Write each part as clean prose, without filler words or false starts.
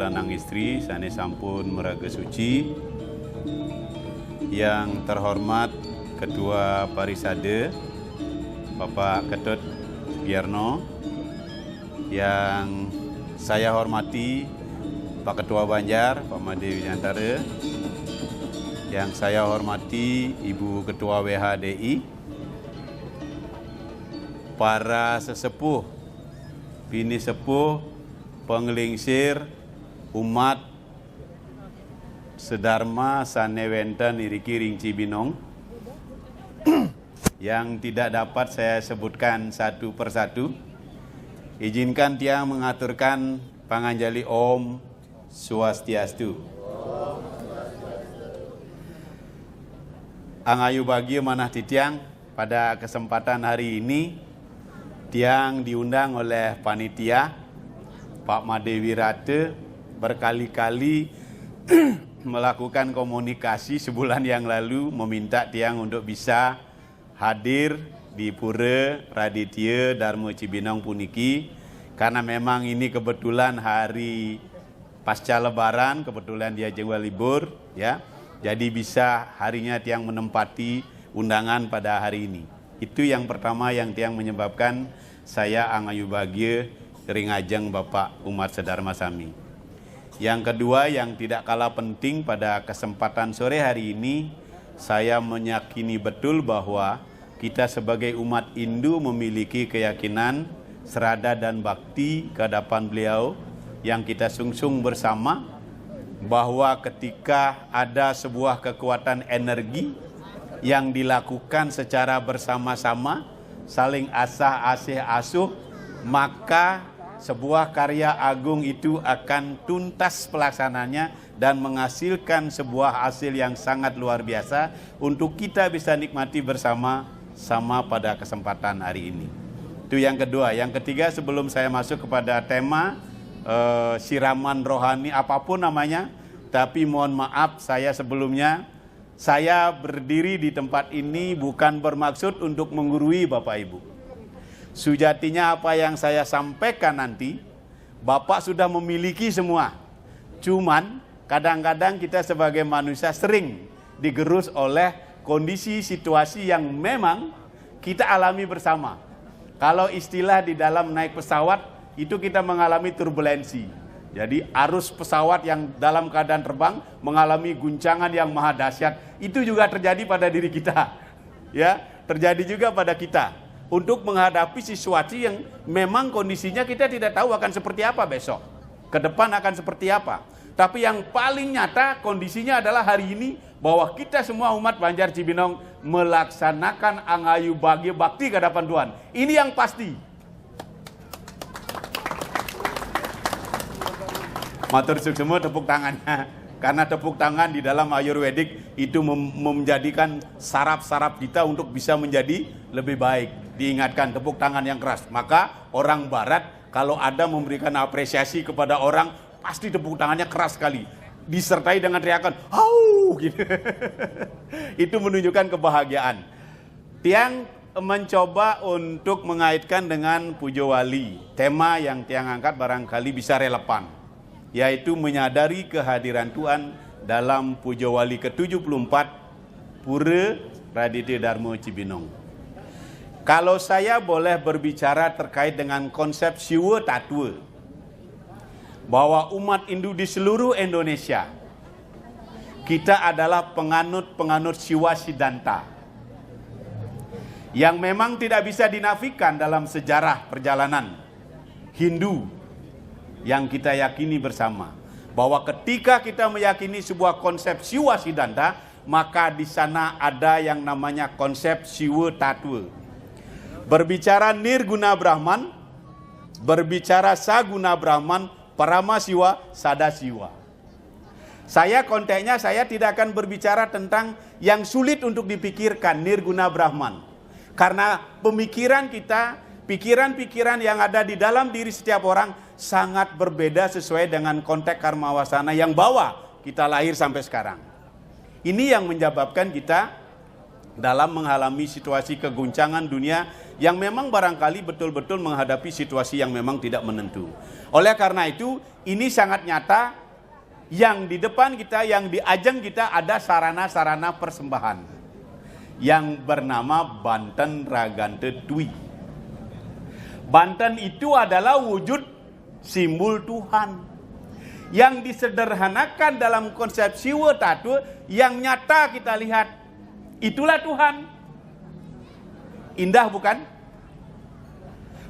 lanang istri sane sampun meraga suci. Yang terhormat Ketua Parisade Bapak Ketut Sugiyarno, yang saya hormati Pak Ketua Banjar Pak Made Widiantara, yang saya hormati Ibu Ketua WHDI, para sesepuh, bini sepuh, penglingsir, umat sedharma sanewenten iriki ringci binong, yang tidak dapat saya sebutkan satu persatu. Izinkan tiang mengaturkan panganjali Om Swastiastu. Angayu bagi manah titiang, pada kesempatan hari ini tiang diundang oleh panitia Pak Made Wirate berkali-kali melakukan komunikasi sebulan yang lalu meminta tiang untuk bisa hadir di Pura Raditya Dharma Cibinong puniki, karena memang ini kebetulan hari pasca lebaran, kebetulan dia juga libur ya. Jadi bisa harinya tiang menempati undangan pada hari ini. Itu yang pertama yang tiang menyebabkan saya angayu bahagia ringajeng Bapak umat sedharma sami. Yang kedua yang tidak kalah penting pada kesempatan sore hari ini, saya meyakini betul bahwa kita sebagai umat Hindu memiliki keyakinan, serada dan bakti ke hadapan beliau yang kita sungsung bersama, bahwa ketika ada sebuah kekuatan energi yang dilakukan secara bersama-sama, saling asah asih asuh, maka sebuah karya agung itu akan tuntas pelaksananya dan menghasilkan sebuah hasil yang sangat luar biasa untuk kita bisa nikmati bersama-sama pada kesempatan hari ini. Itu yang kedua. Yang ketiga, sebelum saya masuk kepada tema siraman rohani apapun namanya, tapi mohon maaf saya sebelumnya, saya berdiri di tempat ini bukan bermaksud untuk menggurui Bapak Ibu. Sujatinya apa yang saya sampaikan nanti, Bapak sudah memiliki semua. Cuman kadang-kadang kita sebagai manusia sering digerus oleh kondisi situasi yang memang kita alami bersama. Kalau istilah di dalam naik pesawat, itu kita mengalami turbulensi. Jadi arus pesawat yang dalam keadaan terbang mengalami guncangan yang maha dahsyat. Itu juga terjadi pada diri kita. Ya, terjadi juga pada kita. Untuk menghadapi sesuatu yang memang kondisinya kita tidak tahu akan seperti apa besok. Ke depan akan seperti apa. Tapi yang paling nyata kondisinya adalah hari ini bahwa kita semua umat Banjar Cibinong melaksanakan angayu bahagia bakti ke hadapan Tuhan. Ini yang pasti. Matur suksema tepuk tangannya. Karena tepuk tangan di dalam Ayurvedik itu menjadikan saraf-saraf kita untuk bisa menjadi lebih baik. Diingatkan tepuk tangan yang keras. Maka orang barat kalau ada memberikan apresiasi kepada orang, pasti tepuk tangannya keras sekali. Disertai dengan teriakan, "Au!" gitu. Itu menunjukkan kebahagiaan. Tiang mencoba untuk mengaitkan dengan Pujo Wali. Tema yang tiang angkat barangkali bisa relevan, yaitu menyadari kehadiran Tuhan dalam Pujo Wali ke-74 Pura Raditya Dharma Cibinong. Kalau saya boleh berbicara terkait dengan konsep Siwa Tatwa, bahwa umat Hindu di seluruh Indonesia, kita adalah penganut-penganut Siwa Siddhanta, yang memang tidak bisa dinafikan dalam sejarah perjalanan Hindu yang kita yakini bersama, bahwa ketika kita meyakini sebuah konsep Siwa Siddhanta, maka di sana ada yang namanya konsep Siwa Tatwa. Berbicara Nirguna Brahman, berbicara Saguna Brahman, Parama Siwa, Sada Siwa. Saya konteksnya saya tidak akan berbicara tentang yang sulit untuk dipikirkan, Nirguna Brahman. Karena pemikiran kita, pikiran-pikiran yang ada di dalam diri setiap orang sangat berbeda sesuai dengan konteks karma wasana yang bawa kita lahir sampai sekarang. Ini yang menyebabkan kita dalam mengalami situasi keguncangan dunia yang memang barangkali betul-betul menghadapi situasi yang memang tidak menentu. Oleh karena itu, ini sangat nyata, yang di depan kita, yang di ajang kita ada sarana-sarana persembahan yang bernama Banten Ragante Dwi. Banten itu adalah wujud simbol Tuhan yang disederhanakan dalam konsep Siwa Tattwe, yang nyata kita lihat. Itulah Tuhan. Indah bukan?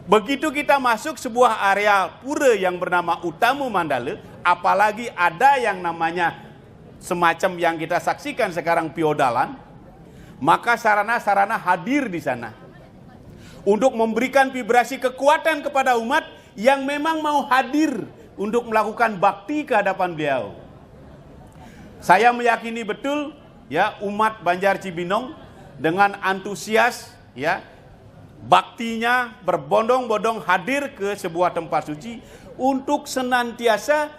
Begitu kita masuk sebuah area pura yang bernama Utama Mandala, apalagi ada yang namanya semacam yang kita saksikan sekarang Piodalan, maka sarana-sarana hadir di sana untuk memberikan vibrasi kekuatan kepada umat yang memang mau hadir untuk melakukan bakti ke hadapan beliau. Saya meyakini betul ya, umat Banjar Cibinong dengan antusias ya, baktinya berbondong-bondong hadir ke sebuah tempat suci untuk senantiasa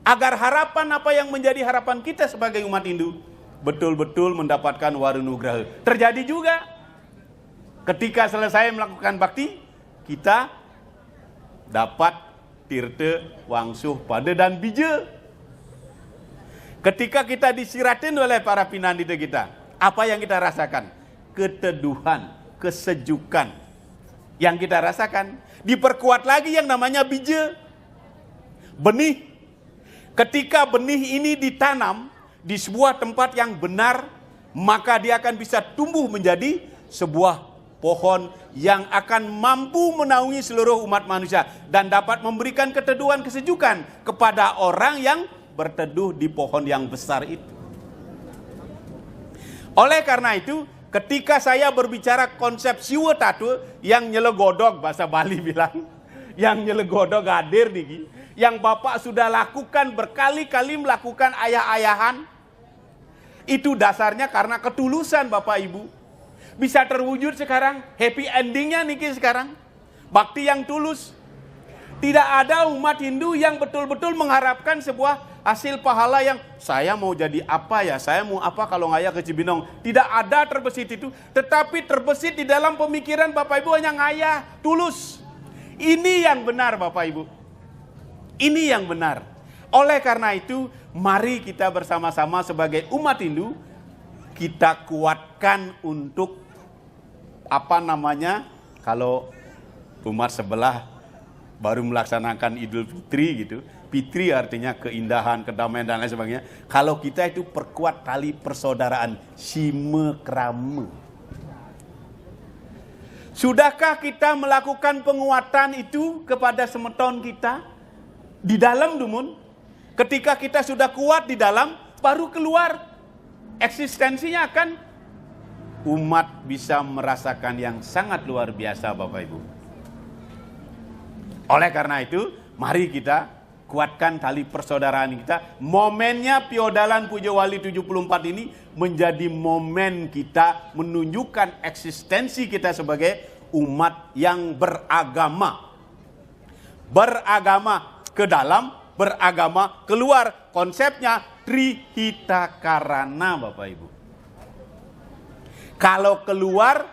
agar harapan apa yang menjadi harapan kita sebagai umat Hindu betul-betul mendapatkan warunugraha. Terjadi juga ketika selesai melakukan bakti, kita dapat tirta, wangsuh, pada dan bija. Ketika kita disiratin oleh para pinandita kita, apa yang kita rasakan? Keteduhan, kesejukan yang kita rasakan. Diperkuat lagi yang namanya bija, benih. Ketika benih ini ditanam di sebuah tempat yang benar, maka dia akan bisa tumbuh menjadi sebuah pohon yang akan mampu menaungi seluruh umat manusia dan dapat memberikan keteduhan, kesejukan kepada orang yang berteduh di pohon yang besar itu. Oleh karena itu, ketika saya berbicara konsep Siwa Tattwe yang nyelegodog, bahasa Bali bilang, yang nyelegodog hadir nih, yang Bapak sudah lakukan berkali-kali melakukan ayah-ayahan, itu dasarnya karena ketulusan Bapak Ibu. Bisa terwujud sekarang, happy endingnya nih sekarang. Bakti yang tulus. Tidak ada umat Hindu yang betul-betul mengharapkan sebuah hasil pahala yang saya mau jadi apa ya, saya mau apa kalau ngaya ke Cibinong. Tidak ada terbesit itu, tetapi terbesit di dalam pemikiran Bapak Ibu hanya ngaya, tulus. Ini yang benar Bapak Ibu. Ini yang benar. Oleh karena itu, mari kita bersama-sama sebagai umat Hindu, kita kuatkan untuk kalau umat sebelah baru melaksanakan Idul Fitri gitu. Fitri artinya keindahan, kedamaian dan lain sebagainya. Kalau kita itu perkuat tali persaudaraan, sime krame. Sudahkah kita melakukan penguatan itu kepada semeton kita di dalam dumun? Ketika kita sudah kuat di dalam, baru keluar. Eksistensinya akan umat bisa merasakan yang sangat luar biasa Bapak Ibu. Oleh karena itu, mari kita kuatkan tali persaudaraan kita. Momennya Piodalan Puja Wali 74 ini menjadi momen kita menunjukkan eksistensi kita sebagai umat yang beragama. Beragama ke dalam, beragama keluar. Konsepnya Trihita Karana Bapak Ibu. Kalau keluar,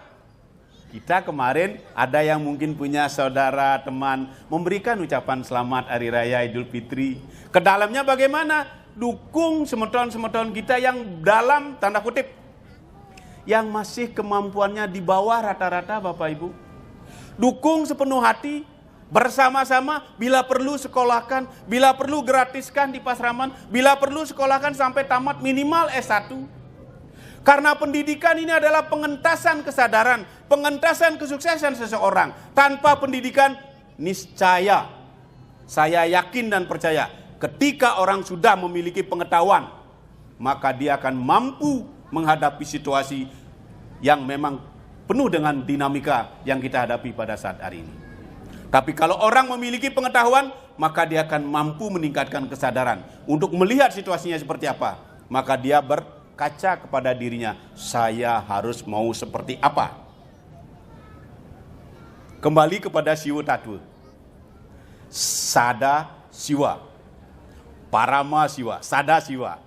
kita kemarin ada yang mungkin punya saudara, teman, memberikan ucapan selamat Hari Raya Idul Fitri. Ke dalamnya bagaimana? Dukung semeton-semeton kita yang dalam tanda kutip, yang masih kemampuannya di bawah rata-rata Bapak Ibu. Dukung sepenuh hati, bersama-sama, bila perlu sekolahkan, bila perlu gratiskan di Pasraman, bila perlu sekolahkan sampai tamat minimal S1. Karena pendidikan ini adalah pengentasan kesadaran, pengentasan kesuksesan seseorang. Tanpa pendidikan, niscaya, saya yakin dan percaya, ketika orang sudah memiliki pengetahuan, maka dia akan mampu menghadapi situasi yang memang penuh dengan dinamika yang kita hadapi pada saat hari ini. Tapi kalau orang memiliki pengetahuan, maka dia akan mampu meningkatkan kesadaran untuk melihat situasinya seperti apa. Maka dia berkaca kepada dirinya, saya harus mau seperti apa. Kembali kepada Siwa Tattwe. Sada Siwa, Parama Siwa, Sada Siwa.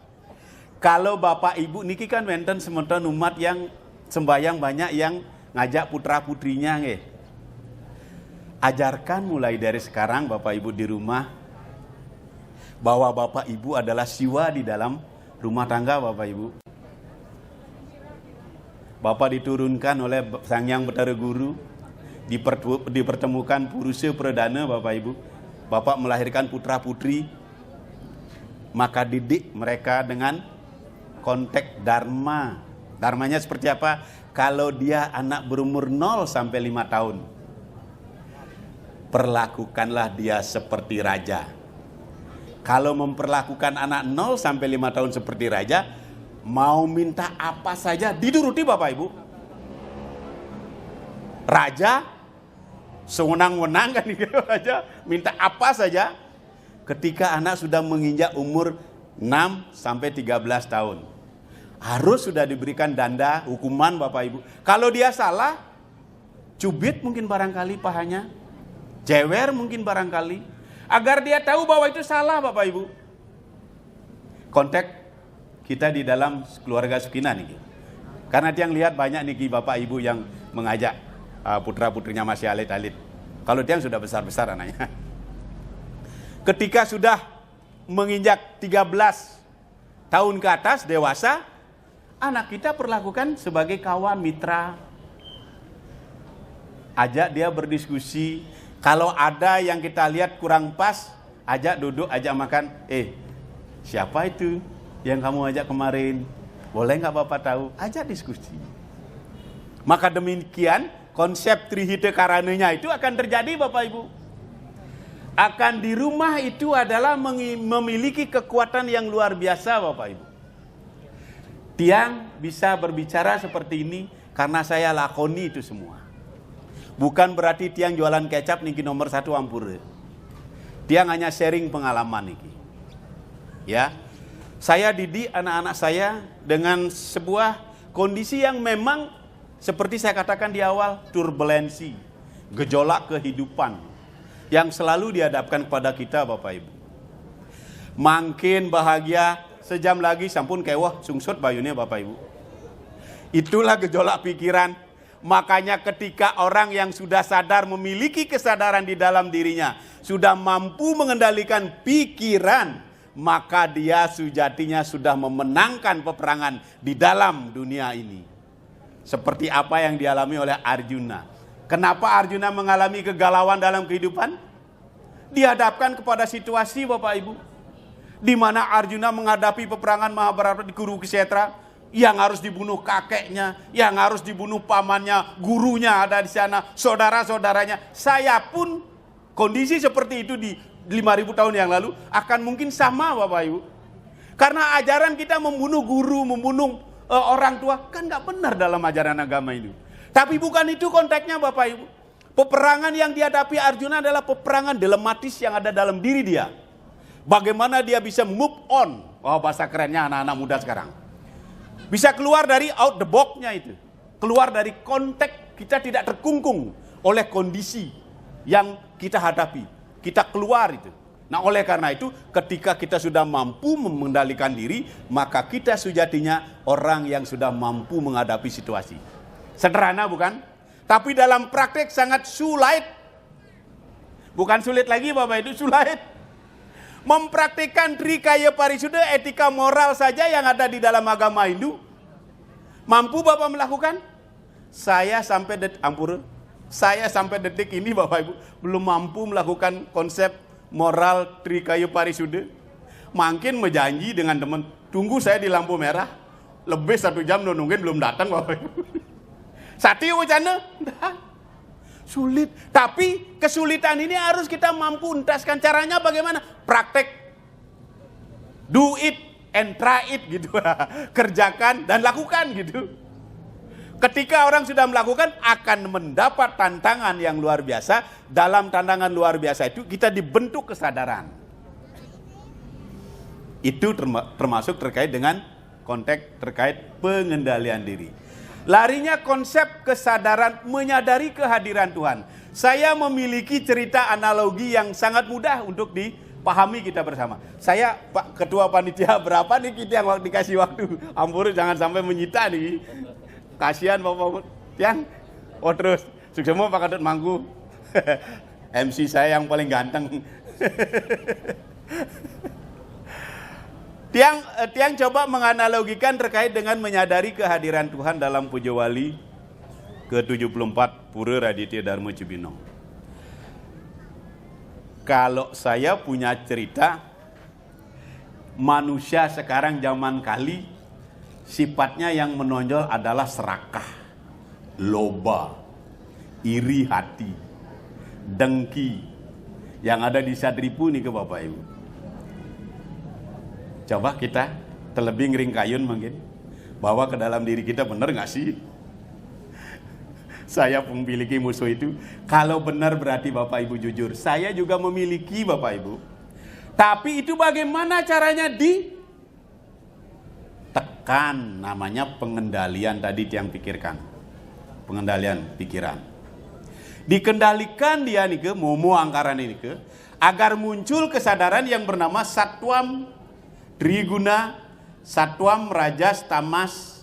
Kalau Bapak Ibu niki kan wenten semeton umat yang sembahyang banyak yang ngajak putra putrinya nggih. Ajarkan mulai dari sekarang Bapak Ibu di rumah, bahwa Bapak Ibu adalah siwa di dalam rumah tangga Bapak Ibu. Bapak diturunkan oleh Sang Hyang Bathara Guru, dipertemukan Purusa Perdana Bapak Ibu. Bapak melahirkan putra putri, maka didik mereka dengan konteks dharma. Dharmanya seperti apa? Kalau dia anak berumur 0 sampai 5 tahun, perlakukanlah dia seperti raja. Kalau memperlakukan anak 0 sampai 5 tahun seperti raja, mau minta apa saja dituruti Bapak Ibu. Raja sewenang-wenang kan gitu aja, minta apa saja. Ketika anak sudah menginjak umur 6 sampai 13 tahun, harus sudah diberikan danda hukuman Bapak Ibu. Kalau dia salah, cubit mungkin barangkali pahanya, jewer mungkin barangkali, agar dia tahu bahwa itu salah Bapak Ibu. Konteks kita di dalam keluarga Sukina nih. Karena tiang lihat banyak nih Bapak Ibu yang mengajak putra-putrinya masih alit-alit. Kalau tiang sudah besar-besar anaknya. Ketika sudah menginjak 13 tahun ke atas, dewasa, anak kita perlakukan sebagai kawan, mitra. Ajak dia berdiskusi. Kalau ada yang kita lihat kurang pas, ajak duduk, ajak makan. Siapa itu yang kamu ajak kemarin? Boleh nggak Bapak tahu? Ajak diskusi. Maka demikian konsep Trihita Karananya itu akan terjadi Bapak Ibu. Akan di rumah itu adalah memiliki kekuatan yang luar biasa Bapak Ibu. Tiang bisa berbicara seperti ini karena saya lakoni itu semua. Bukan berarti tiang jualan kecap niki nomor 1 Ampura. Tiang hanya sharing pengalaman niki. Ya. Saya didik anak-anak saya dengan sebuah kondisi yang memang seperti saya katakan di awal, turbulensi, gejolak kehidupan yang selalu dihadapkan kepada kita Bapak Ibu. Makin bahagia, sejam lagi sampun kewah sungsut bayunya Bapak Ibu. Itulah gejolak pikiran. Makanya ketika orang yang sudah sadar, memiliki kesadaran di dalam dirinya, sudah mampu mengendalikan pikiran, maka dia sejatinya sudah memenangkan peperangan di dalam dunia ini. Seperti apa yang dialami oleh Arjuna. Kenapa Arjuna mengalami kegalauan dalam kehidupan? Dihadapkan kepada situasi Bapak Ibu, di mana Arjuna menghadapi peperangan Mahabharata di Kurukshetra, yang harus dibunuh kakeknya, yang harus dibunuh pamannya, gurunya ada di sana, saudara-saudaranya. Saya pun kondisi seperti itu di 5.000 tahun yang lalu akan mungkin sama Bapak Ibu. Karena ajaran kita membunuh guru, membunuh orang tua, kan gak benar dalam ajaran agama ini. Tapi bukan itu konteksnya Bapak Ibu. Peperangan yang dihadapi Arjuna adalah peperangan dilematis yang ada dalam diri dia. Bagaimana dia bisa move on. Oh, bahasa kerennya anak-anak muda sekarang. Bisa keluar dari out the box-nya itu. Keluar dari konteks, kita tidak terkungkung oleh kondisi yang kita hadapi. Kita keluar itu. Nah oleh karena itu ketika kita sudah mampu mengendalikan diri, maka kita sejatinya orang yang sudah mampu menghadapi situasi. Sederhana bukan? Tapi dalam praktek sangat sulit. Bukan sulit lagi Bapak itu, sulit. Mempraktikkan Trikaya Parisuddha, etika moral saja yang ada di dalam agama Hindu. Mampu Bapak melakukan? Saya sampai detik ini Bapak Ibu belum mampu melakukan konsep moral Trikaya Parisuddha. Makin menjanji dengan teman, tunggu saya di lampu merah. Lebih 1 jam nungguin belum datang Bapak Ibu. Sati wacana? Sulit. Tapi kesulitan ini harus kita mampu entaskan. Caranya bagaimana? Praktek. Do it and try it gitu. Kerjakan dan lakukan gitu. Ketika orang sudah melakukan, akan mendapat tantangan yang luar biasa. Dalam tantangan luar biasa itu kita dibentuk kesadaran. Itu termasuk terkait dengan konteks terkait pengendalian diri. Larinya konsep kesadaran menyadari kehadiran Tuhan. Saya memiliki cerita analogi yang sangat mudah untuk dipahami kita bersama. Saya Pak Ketua Panitia berapa nih kita yang dikasih waktu. Ampun jangan sampai menyita nih. Kasihan Bapak yang terus sukses Pak Kadut Mangku. MC saya yang paling ganteng. Tiang coba menganalogikan terkait dengan menyadari kehadiran Tuhan dalam Pujo Wali ke-74 Pura Raditya Dharma Cibinong. Kalau saya punya cerita, manusia sekarang zaman kali sifatnya yang menonjol adalah serakah, loba, iri hati, dengki, yang ada di Sadripu nih ke Bapak Ibu. Coba kita terlebih ngering kayun mungkin, bawa ke dalam diri kita, benar gak sih? Saya memiliki musuh itu. Kalau benar berarti Bapak Ibu jujur. Saya juga memiliki Bapak Ibu. Tapi itu bagaimana caranya ditekan, namanya pengendalian tadi yang pikirkan. Pengendalian pikiran. Dikendalikan dia nih ke momo angkaran ini ke, agar muncul kesadaran yang bernama Sattwam Triguna, Sattwam Rajas Tamas.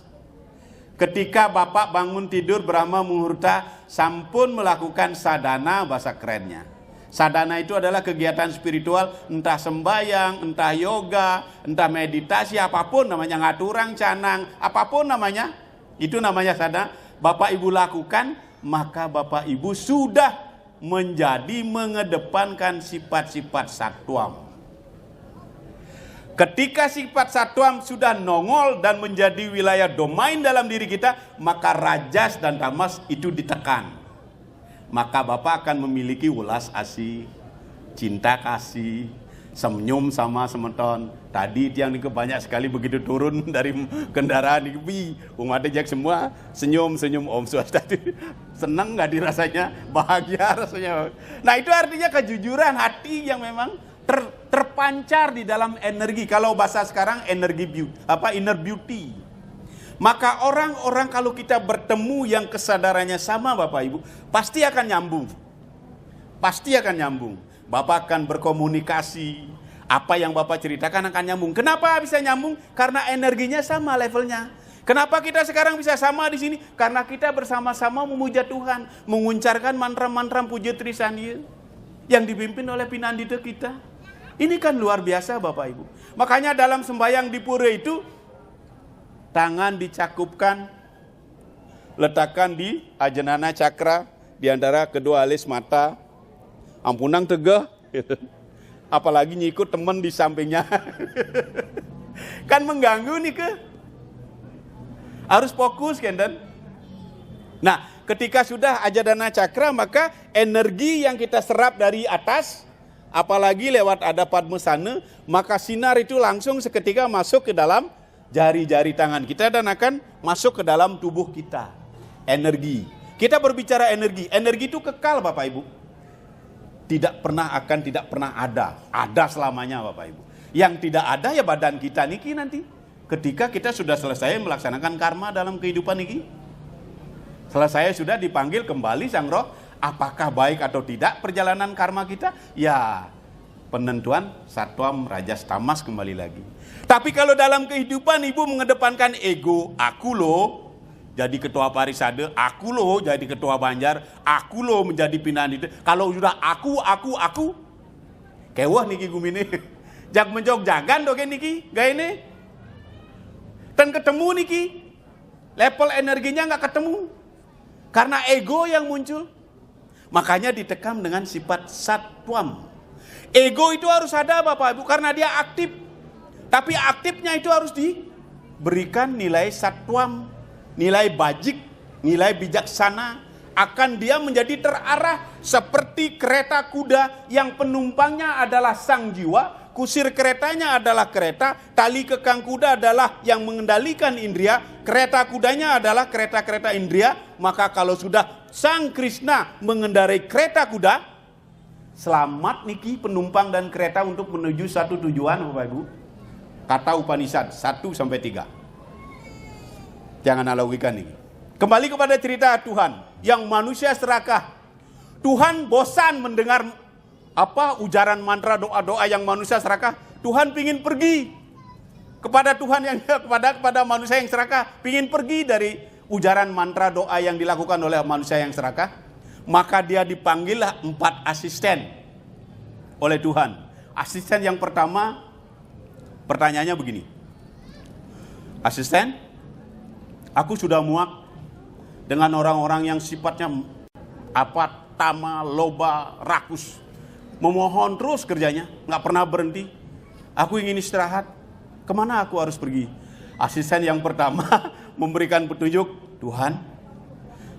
Ketika Bapak bangun tidur Brahma Muhurta, sampun melakukan sadhana, bahasa kerennya. Sadhana itu adalah kegiatan spiritual, entah sembayang, entah yoga, entah meditasi, apapun namanya, ngaturang, canang, apapun namanya, itu namanya sadhana. Bapak Ibu lakukan, maka Bapak Ibu sudah mengedepankan sifat-sifat sattwam. Ketika sifat sattwam sudah nongol dan menjadi wilayah domain dalam diri kita, maka rajas dan tamas itu ditekan. Maka Bapak akan memiliki welas asih, cinta kasih, senyum sama semeton. Tadi tiang ini banyak sekali begitu turun dari kendaraan ini, umat ajak semua senyum Om Swastiastu. Senang nggak dirasanya, bahagia rasanya. Nah itu artinya kejujuran hati yang memang terpancar di dalam energi. Kalau bahasa sekarang energi beauty, inner beauty. Maka orang-orang kalau kita bertemu yang kesadarannya sama Bapak Ibu, pasti akan nyambung. Pasti akan nyambung. Bapak akan berkomunikasi, apa yang Bapak ceritakan akan nyambung. Kenapa bisa nyambung? Karena energinya sama levelnya. Kenapa kita sekarang bisa sama di sini? Karena kita bersama-sama memuja Tuhan, menguncarkan mantra-mantra puja Trisandia yang dipimpin oleh Pinandita kita. Ini kan luar biasa Bapak Ibu. Makanya dalam sembahyang di pura itu, tangan dicakupkan, letakkan di ajenana cakra, di antara kedua alis mata, ampunang tegah, apalagi nyikut teman di sampingnya. Kan mengganggu nih ke. Harus fokus kan dan. Nah, ketika sudah ajadana cakra, maka energi yang kita serap dari atas, apalagi lewat ada padmasana, maka sinar itu langsung seketika masuk ke dalam jari-jari tangan kita dan akan masuk ke dalam tubuh kita. Energi. Kita berbicara energi. Energi itu kekal Bapak Ibu. Tidak pernah ada. Ada selamanya Bapak Ibu. Yang tidak ada ya badan kita niki nanti. Ketika kita sudah selesai melaksanakan karma dalam kehidupan niki. Selesai sudah dipanggil kembali Sang Roh, apakah baik atau tidak perjalanan karma kita? Ya, penentuan Sattwam Rajas Tamas kembali lagi. Tapi kalau dalam kehidupan Ibu mengedepankan ego, aku loh jadi ketua parisade, aku loh jadi ketua Banjar, aku loh menjadi Pinandita. Kalau sudah aku, kewah niki gumine. Jak menjog jagan doge niki, gak ini. Dan ketemu niki, level energinya nggak ketemu. Karena ego yang muncul. Makanya ditekam dengan sifat sattwam. Ego itu harus ada Bapak Ibu karena dia aktif. Tapi aktifnya itu harus diberikan nilai sattwam, nilai bajik, nilai bijaksana. Akan dia menjadi terarah seperti kereta kuda yang penumpangnya adalah sang jiwa. Kusir keretanya adalah kereta, tali kekang kuda adalah yang mengendalikan indria, kereta kudanya adalah kereta-kereta indria. Maka kalau sudah Sang Krishna mengendarai kereta kuda, selamat niki penumpang dan kereta untuk menuju satu tujuan Bapak Ibu. Kata Upanishad 1-3. Jangan analogikan nih. Kembali kepada cerita Tuhan yang manusia serakah. Tuhan bosan mendengar ujaran mantra doa-doa yang manusia serakah. Tuhan pingin pergi kepada Tuhan yang kepada manusia yang serakah, pingin pergi dari ujaran mantra doa yang dilakukan oleh manusia yang serakah. Maka dia dipanggillah 4 asisten oleh Tuhan. Asisten yang pertama, pertanyaannya begini. Asisten, aku sudah muak dengan orang-orang yang sifatnya tama, loba, rakus. Memohon terus kerjanya, gak pernah berhenti. Aku ingin istirahat, kemana aku harus pergi? Asisten yang pertama memberikan petunjuk, Tuhan,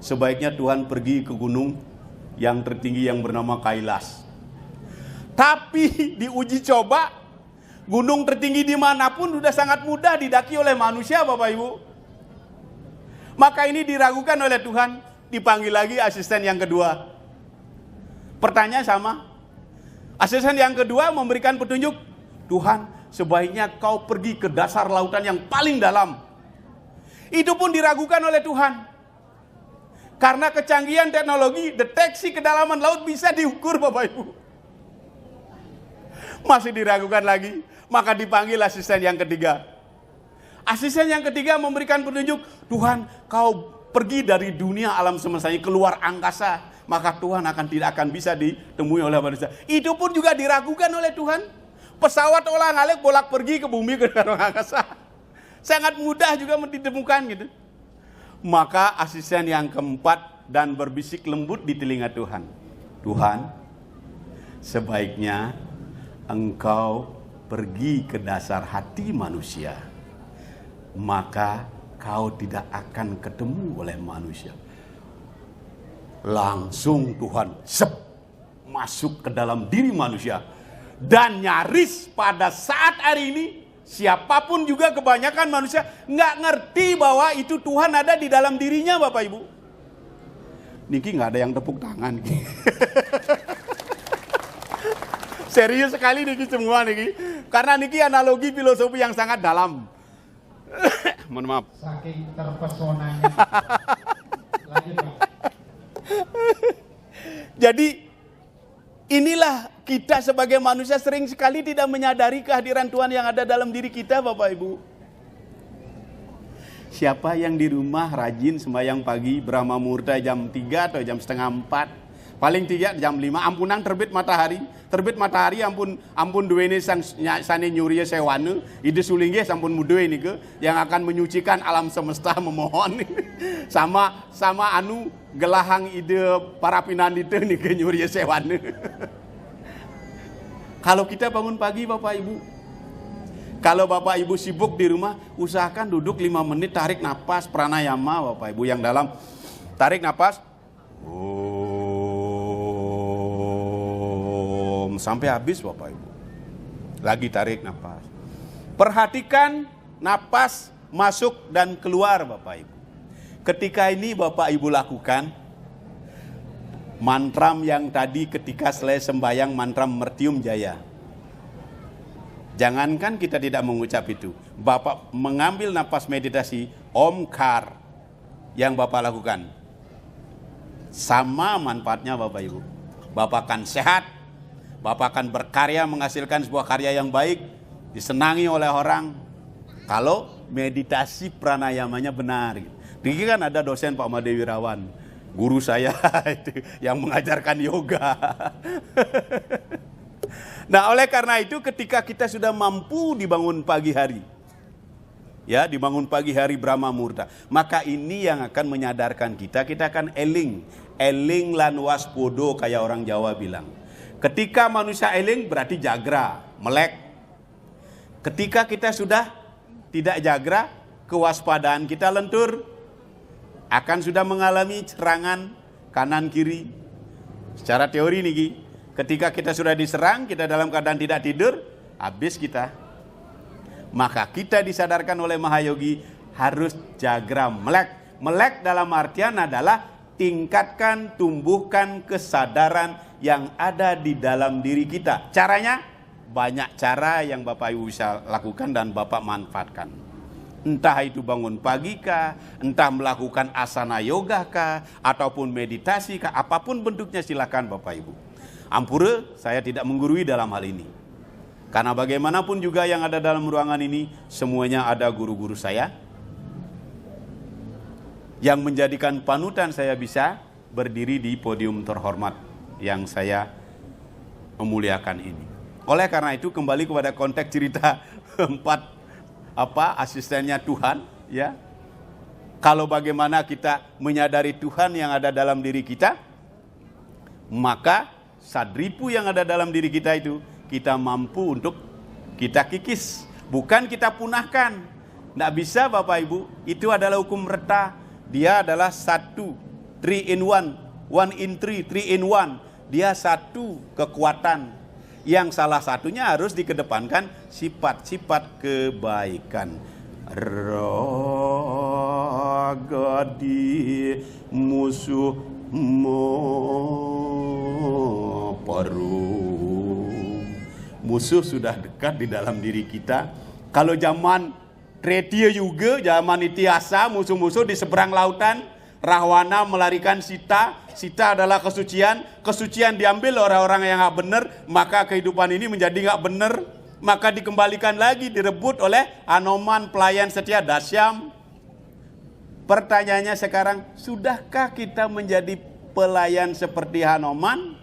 sebaiknya Tuhan pergi ke gunung yang tertinggi yang bernama Kailas. Tapi diuji coba, gunung tertinggi dimanapun sudah sangat mudah didaki oleh manusia, Bapak Ibu. Maka ini diragukan oleh Tuhan, dipanggil lagi asisten yang kedua. Pertanyaan sama. Asisten yang kedua memberikan petunjuk, Tuhan, sebaiknya kau pergi ke dasar lautan yang paling dalam. Itu pun diragukan oleh Tuhan. Karena kecanggihan teknologi, deteksi kedalaman laut bisa diukur, Bapak Ibu. Masih diragukan lagi, maka dipanggil asisten yang ketiga. Asisten yang ketiga memberikan petunjuk, Tuhan, kau pergi dari dunia alam semesta ini keluar angkasa, maka Tuhan tidak akan bisa ditemui oleh manusia. Itu pun juga diragukan oleh Tuhan. Pesawat olang-alik bolak pergi ke bumi ke ruang angkasa. Sangat mudah juga ditemukan gitu. Maka asisten yang keempat dan berbisik lembut di telinga Tuhan. Tuhan, sebaiknya engkau pergi ke dasar hati manusia, maka kau tidak akan ketemu oleh manusia. Langsung Tuhan masuk ke dalam diri manusia. Dan nyaris pada saat hari ini, siapapun juga kebanyakan manusia nggak ngerti bahwa itu Tuhan ada di dalam dirinya, Bapak Ibu. Niki nggak ada yang tepuk tangan. Serius sekali Niki semua Niki. Karena Niki analogi filosofi yang sangat dalam. Mohon maaf. Saking terpesonanya. Lanjut, Pak. Jadi inilah kita sebagai manusia sering sekali tidak menyadari kehadiran Tuhan yang ada dalam diri kita, Bapak Ibu. Siapa yang di rumah rajin sembahyang pagi Brahma Muhurta jam 3 atau jam setengah 4? Paling 3 jam 5, ampunan terbit matahari. Terbit matahari ampun duweni sane nyuriya sewane, ide sulingge sampun mudoe nike yang akan menyucikan alam semesta memohon. sama anu gelahang ide para pinandite nike nyuriya sewane. Kalau kita bangun pagi Bapak Ibu, kalau Bapak Ibu sibuk di rumah, usahakan duduk 5 menit tarik napas pranayama Bapak Ibu yang dalam. Tarik napas. Sampai habis Bapak Ibu. Lagi tarik napas. Perhatikan napas masuk dan keluar Bapak Ibu. Ketika ini Bapak Ibu lakukan mantram yang tadi ketika selesai sembahyang, mantram Mertium Jaya. Jangankan kita tidak mengucap itu, Bapak mengambil napas meditasi Omkar yang Bapak lakukan, sama manfaatnya Bapak Ibu. Bapak akan sehat, Bapak akan berkarya menghasilkan sebuah karya yang baik, disenangi oleh orang kalau meditasi pranayamanya benar. Diki kan ada dosen Pak Made Wirawan, guru saya itu yang mengajarkan yoga. Nah, oleh karena itu ketika kita sudah mampu dibangun pagi hari, ya dibangun pagi hari Brahma Muhurta, maka ini yang akan menyadarkan kita akan eling lan waspodo kayak orang Jawa bilang. Ketika manusia eling berarti jagra, melek. Ketika kita sudah tidak jagra, kewaspadaan kita lentur, akan sudah mengalami serangan kanan kiri. Secara teori nih, ketika kita sudah diserang, kita dalam keadaan tidak tidur, habis kita. Maka kita disadarkan oleh Mahayogi harus jagra melek. Melek dalam artian adalah tingkatkan, tumbuhkan kesadaran yang ada di dalam diri kita. Caranya banyak cara yang Bapak Ibu bisa lakukan dan Bapak manfaatkan. Entah itu bangun pagi kah, entah melakukan asana yoga kah, ataupun meditasi kah, apapun bentuknya silakan Bapak Ibu. Ampura, saya tidak menggurui dalam hal ini. Karena bagaimanapun juga yang ada dalam ruangan ini, semuanya ada guru-guru saya. Yang menjadikan panutan saya bisa berdiri di podium terhormat yang saya memuliakan ini. Oleh karena itu kembali kepada konteks cerita 4 asistennya Tuhan, ya. Kalau bagaimana kita menyadari Tuhan yang ada dalam diri kita, maka sadripu yang ada dalam diri kita itu kita mampu untuk kita kikis, bukan kita punahkan. Tidak bisa Bapak Ibu, itu adalah hukum reta. Dia adalah 1, 3 in 1, 1 in 3, 3 in 1. Dia satu kekuatan. Yang salah satunya harus dikedepankan sifat-sifat kebaikan. Ragadi musuhmu paru. Musuh sudah dekat di dalam diri kita. Kalau zaman Tretia juga, zaman Itiasa, musuh-musuh di seberang lautan. Rahwana melarikan Sita. Sita adalah kesucian. Kesucian diambil orang-orang yang gak benar. Maka kehidupan ini menjadi gak benar. Maka dikembalikan lagi, direbut oleh Anoman, pelayan setia Dasyam. Pertanyaannya sekarang, sudahkah kita menjadi pelayan seperti Hanoman?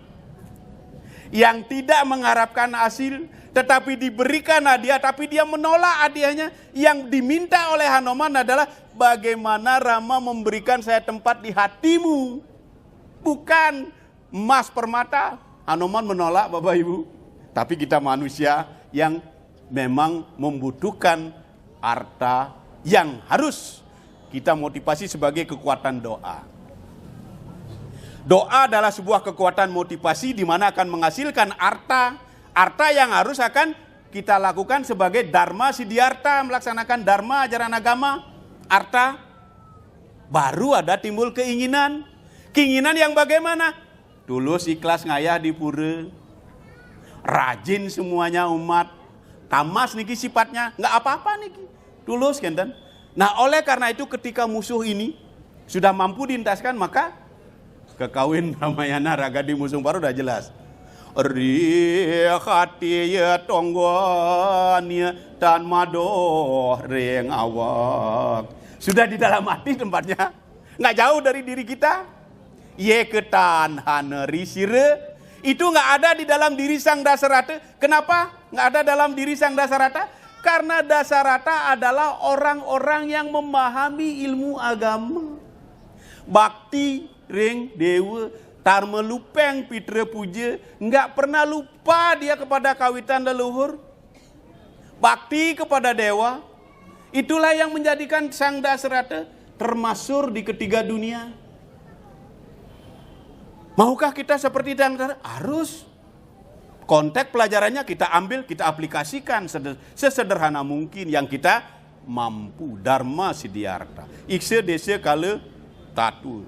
Yang tidak mengharapkan hasil, tetapi diberikan hadiah, tapi dia menolak hadiahnya. Yang diminta oleh Hanoman adalah, bagaimana Rama memberikan saya tempat di hatimu. Bukan emas permata. Hanoman menolak Bapak Ibu. Tapi kita manusia yang memang membutuhkan harta yang harus kita motivasi sebagai kekuatan doa. Doa adalah sebuah kekuatan motivasi di mana akan menghasilkan harta. Harta yang harus akan kita lakukan sebagai dharma siddhartha, melaksanakan dharma ajaran agama. Harta baru ada timbul keinginan. Keinginan yang bagaimana? Tulus ikhlas ngayah di pura. Rajin semuanya umat. Tamas niki sifatnya, nggak apa-apa niki. Tulus kenten. Nah oleh karena itu ketika musuh ini sudah mampu diintaskan, maka kekawin Ramayana Ragadi Musung Paru udah jelas. Ri hati ya tonggonya tan madoh reng awak. Sudah di dalam hati tempatnya. Nggak jauh dari diri kita. Ye ketan haneri sire. Itu nggak ada di dalam diri Sang Dasarata. Kenapa nggak ada dalam diri Sang Dasarata? Karena Dasarata adalah orang-orang yang memahami ilmu agama. Bakti ring dewa tarma lupeng pitra puja, nggak pernah lupa dia kepada kawitan leluhur. Bakti kepada dewa, itulah yang menjadikan Sang Dasarata termasuk di ketiga dunia. Maukah kita seperti Sang Dasarata? Harus. Konteks pelajarannya kita ambil, kita aplikasikan sesederhana mungkin yang kita mampu. Dharma siddhartha. Ikse desa kala tatu.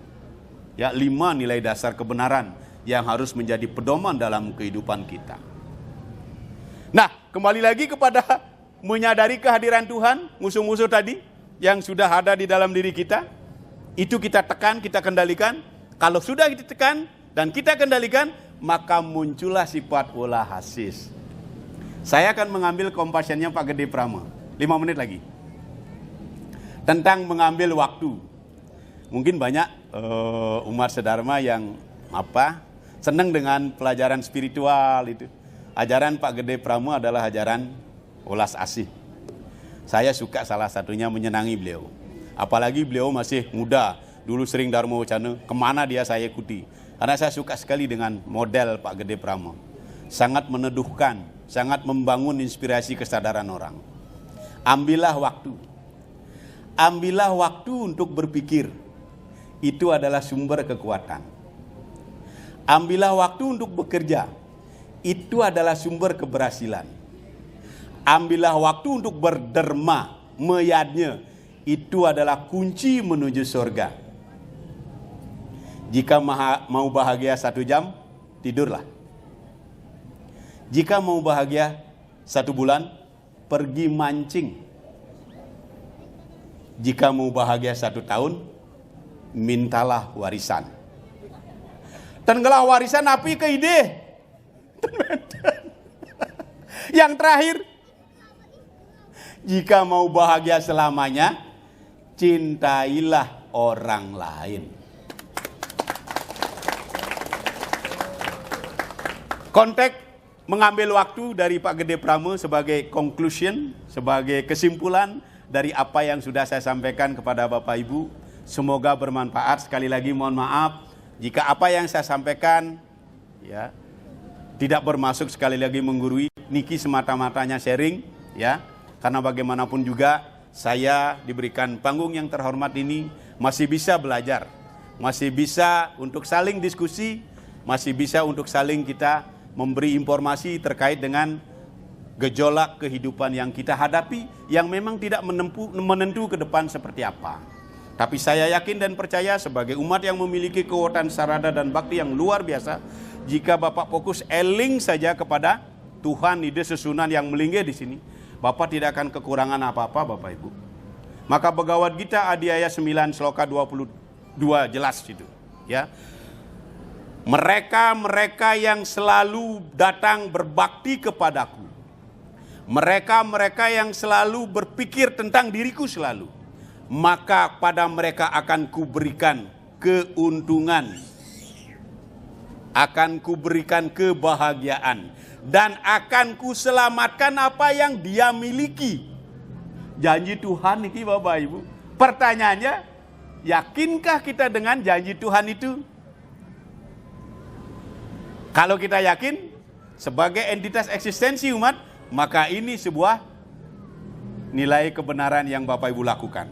Ya, 5 nilai dasar kebenaran yang harus menjadi pedoman dalam kehidupan kita. Nah, kembali lagi kepada menyadari kehadiran Tuhan, musuh-musuh tadi yang sudah ada di dalam diri kita. Itu kita tekan, kita kendalikan. Kalau sudah kita tekan dan kita kendalikan, maka muncullah sifat ulah hasis. Saya akan mengambil kompasiannya Pak Gede Prama. 5 menit lagi. Tentang mengambil waktu. Mungkin banyak umat sedharma yang senang dengan pelajaran spiritual itu. Ajaran Pak Gede Prama adalah ajaran ulas asih. Saya suka salah satunya menyenangi beliau. Apalagi beliau masih muda. Dulu sering Dharma Wacana, kemana dia saya ikuti. Karena saya suka sekali dengan model Pak Gede Prama. Sangat meneduhkan, sangat membangun inspirasi kesadaran orang. Ambillah waktu. Ambillah waktu untuk berpikir. Itu adalah sumber kekuatan. Ambillah waktu untuk bekerja. Itu adalah sumber keberhasilan. Ambillah waktu untuk berderma, meyadnya. Itu adalah kunci menuju surga. Jika mau bahagia 1 jam, tidurlah. Jika mau bahagia 1 bulan, pergi mancing. Jika mau bahagia 1 tahun, mintalah warisan. Tenggelah warisan api ke ide. Yang terakhir, jika mau bahagia selamanya, cintailah orang lain. Konteks mengambil waktu dari Pak Gede Prame sebagai conclusion, sebagai kesimpulan dari apa yang sudah saya sampaikan kepada Bapak Ibu. Semoga bermanfaat. Sekali lagi mohon maaf jika apa yang saya sampaikan ya tidak bermaksud sekali lagi menggurui. Niki semata-matanya sharing ya. Karena bagaimanapun juga saya diberikan panggung yang terhormat ini masih bisa belajar, masih bisa untuk saling diskusi, masih bisa untuk saling kita memberi informasi terkait dengan gejolak kehidupan yang kita hadapi yang memang tidak menentu ke depan seperti apa. Tapi saya yakin dan percaya sebagai umat yang memiliki kekuatan sarada dan bakti yang luar biasa, jika Bapak fokus eling saja kepada Tuhan ide sesunan yang melinggih di sini, Bapak tidak akan kekurangan apa-apa Bapak Ibu. Maka Bhagavad Gita Adhyaya 9 Sloka 22 jelas itu ya. Mereka-mereka yang selalu datang berbakti kepadaku, mereka-mereka yang selalu berpikir tentang diriku selalu, maka pada mereka akan kuberikan keuntungan, akan kuberikan kebahagiaan, dan akan kuselamatkan apa yang dia miliki. Janji Tuhan ini Bapak Ibu. Pertanyaannya, yakinkah kita dengan janji Tuhan itu? Kalau kita yakin sebagai entitas eksistensi umat, maka ini sebuah nilai kebenaran yang Bapak Ibu lakukan.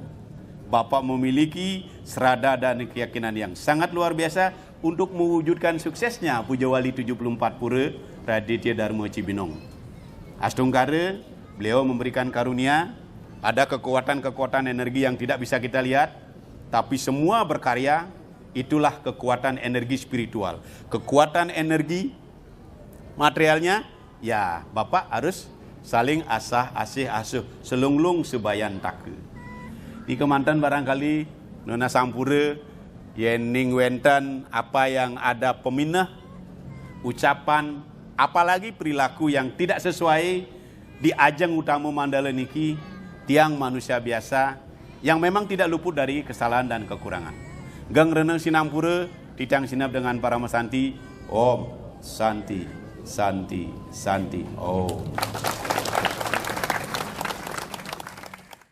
Bapak memiliki serada dan keyakinan yang sangat luar biasa untuk mewujudkan suksesnya Pujawali 74 Pura Raditya Dharma Cibinong. Astungkara, beliau memberikan karunia, ada kekuatan-kekuatan energi yang tidak bisa kita lihat, tapi semua berkarya. Itulah kekuatan energi spiritual. Kekuatan energi materialnya, ya Bapak harus saling asah, asih, asuh, selunglung sebayan take. Di Kemanten barangkali Nona Sampura, yening wenten apa yang ada peminah, ucapan, apalagi perilaku yang tidak sesuai di ajang utama Mandala niki, tiang manusia biasa yang memang tidak luput dari kesalahan dan kekurangan. Gang renang sinampura, titang sinap dengan para mesanti, Om, Santi, Santi, Santi, Om.